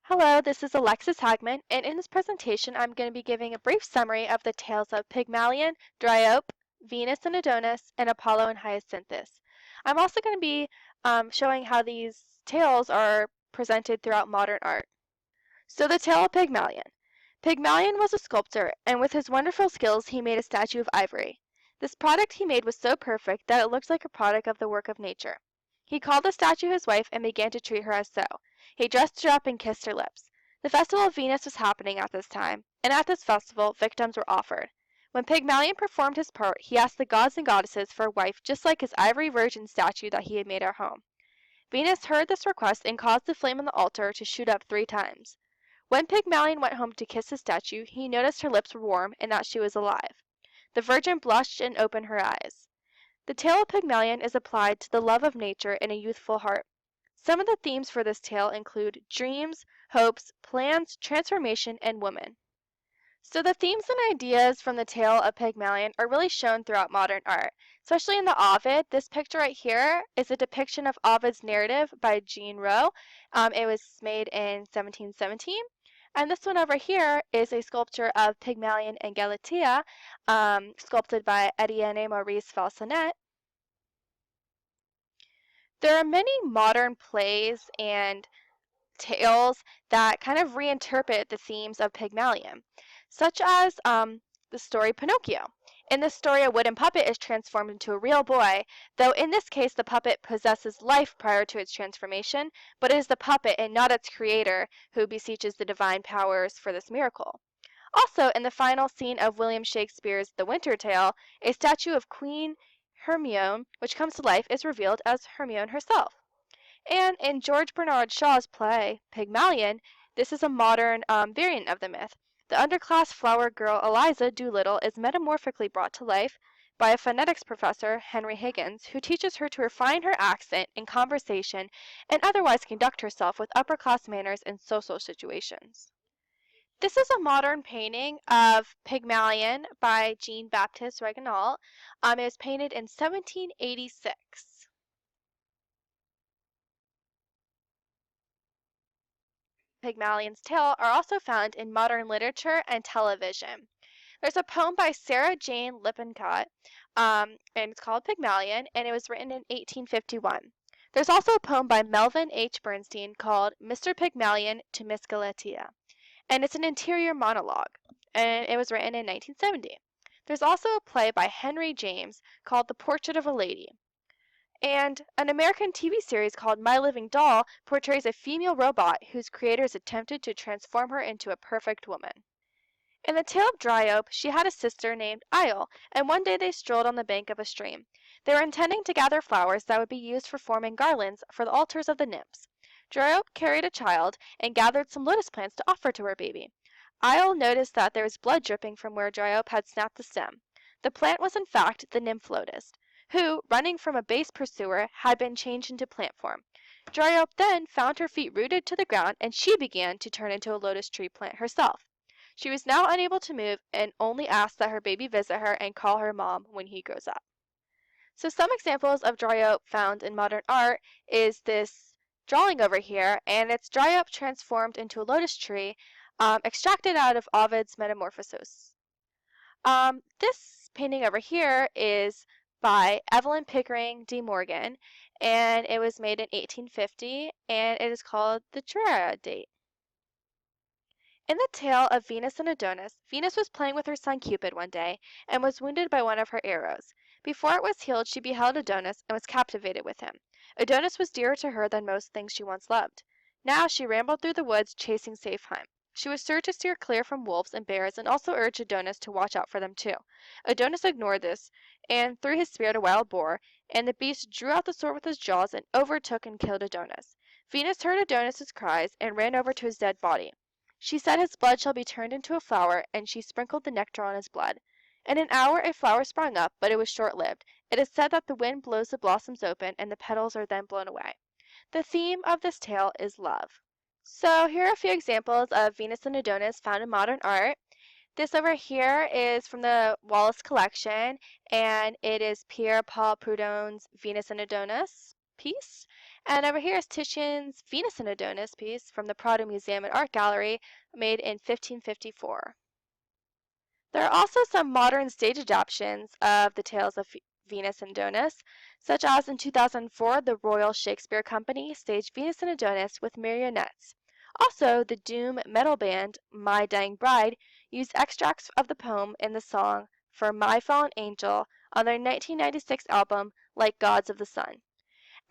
Hello, this is Alexis Hagman, and in this presentation I'm going to be giving a brief summary of the tales of Pygmalion, Dryope, Venus and Adonis, and Apollo and Hyacinthus. I'm also going to be showing how these tales are presented throughout modern art. So the tale of Pygmalion. Pygmalion was a sculptor, and with his wonderful skills he made a statue of ivory. This product he made was so perfect that it looked like a product of the work of nature. He called the statue his wife and began to treat her as so. He dressed her up and kissed her lips. The festival of Venus was happening at this time, and at this festival victims were offered. When Pygmalion performed his part, he asked the gods and goddesses for a wife just like his ivory virgin statue that he had made at home. Venus heard this request and caused the flame on the altar to shoot up 3 times. When Pygmalion went home to kiss his statue, he noticed her lips were warm and that she was alive. The virgin blushed and opened her eyes. The tale of Pygmalion is applied to the love of nature in a youthful heart. Some of the themes for this tale include dreams, hopes, plans, transformation, and woman. So the themes and ideas from the tale of Pygmalion are really shown throughout modern art, especially in the Ovid. This picture right here is a depiction of Ovid's narrative by Jean Rot. It was made in 1717. And this one over here is a sculpture of Pygmalion and Galatea, sculpted by Etienne Maurice Falconet. There are many modern plays and tales that kind of reinterpret the themes of Pygmalion, such as the story Pinocchio. In this story, a wooden puppet is transformed into a real boy, though in this case the puppet possesses life prior to its transformation, but it is the puppet and not its creator who beseeches the divine powers for this miracle. Also, in the final scene of William Shakespeare's The Winter Tale, a statue of Queen Hermione, which comes to life, is revealed as Hermione herself. And in George Bernard Shaw's play, Pygmalion, this is a modern variant of the myth. The underclass flower girl Eliza Doolittle is metamorphically brought to life by a phonetics professor, Henry Higgins, who teaches her to refine her accent in conversation and otherwise conduct herself with upper-class manners in social situations. This is a modern painting of Pygmalion by Jean-Baptiste Regnault. It was painted in 1786. Pygmalion's tale are also found in modern literature and television. There's a poem by Sarah Jane Lippincott, and it's called Pygmalion, and it was written in 1851. There's also a poem by Melvin H. Bernstein called Mr. Pygmalion to Miss Galatea, and it's an interior monologue, and it was written in 1970. There's also a play by Henry James called The Portrait of a Lady. And an American TV series called My Living Doll portrays a female robot whose creators attempted to transform her into a perfect woman. In the tale of Dryope, she had a sister named Io, and one day they strolled on the bank of a stream. They were intending to gather flowers that would be used for forming garlands for the altars of the nymphs. Dryope carried a child and gathered some lotus plants to offer to her baby. Io noticed that there was blood dripping from where Dryope had snapped the stem. The plant was in fact the nymph lotus, who, running from a base pursuer, had been changed into plant form. Dryope then found her feet rooted to the ground, and she began to turn into a lotus tree plant herself. She was now unable to move and only asked that her baby visit her and call her mom when he grows up. So some examples of Dryope found in modern art is this drawing over here, and it's Dryope transformed into a lotus tree, extracted out of Ovid's Metamorphoses. This painting over here is by Evelyn Pickering de Morgan, and it was made in 1850, and it is called the Trara date. In the tale of Venus and Adonis, Venus was playing with her son Cupid one day, and was wounded by one of her arrows. Before it was healed, she beheld Adonis, and was captivated with him. Adonis was dearer to her than most things she once loved. Now she rambled through the woods, chasing Saphine. She was sure to steer clear from wolves and bears, and also urged Adonis to watch out for them too. Adonis ignored this, and threw his spear at a wild boar, and the beast drew out the sword with his jaws, and overtook and killed Adonis. Venus heard Adonis's cries, and ran over to his dead body. She said his blood shall be turned into a flower, and she sprinkled the nectar on his blood. In an hour a flower sprang up, but it was short-lived. It is said that the wind blows the blossoms open, and the petals are then blown away. The theme of this tale is love. So here are a few examples of Venus and Adonis found in modern art. This over here is from the Wallace collection, and it is Pierre Paul Prudhon's Venus and Adonis. piece. And over here is Titian's Venus and Adonis piece from the Prado Museum and Art Gallery, made in 1554. There are also some modern stage adaptations of the tales of Venus and Adonis, such as in 2004, the Royal Shakespeare Company staged Venus and Adonis with marionettes. Also, the doom metal band My Dying Bride used extracts of the poem in the song For My Fallen Angel on their 1996 album Like Gods of the Sun.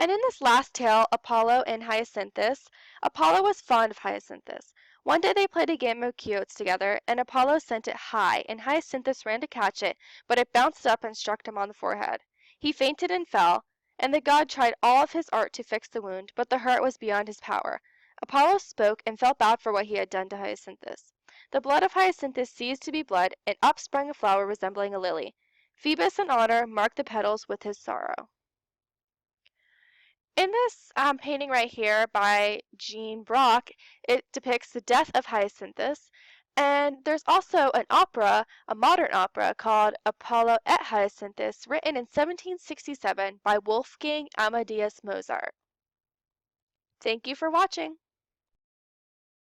And in this last tale, Apollo and Hyacinthus, Apollo was fond of Hyacinthus. One day they played a game of quoits together, and Apollo sent it high, and Hyacinthus ran to catch it, but it bounced up and struck him on the forehead. He fainted and fell, and the god tried all of his art to fix the wound, but the hurt was beyond his power. Apollo spoke and felt bad for what he had done to Hyacinthus. The blood of Hyacinthus ceased to be blood, and up sprang a flower resembling a lily. Phoebus in honor marked the petals with his sorrow. In this painting right here by Jean Brock, it depicts the death of Hyacinthus. And there's also an opera, a modern opera, called Apollo et Hyacinthus, written in 1767 by Wolfgang Amadeus Mozart. Thank you for watching.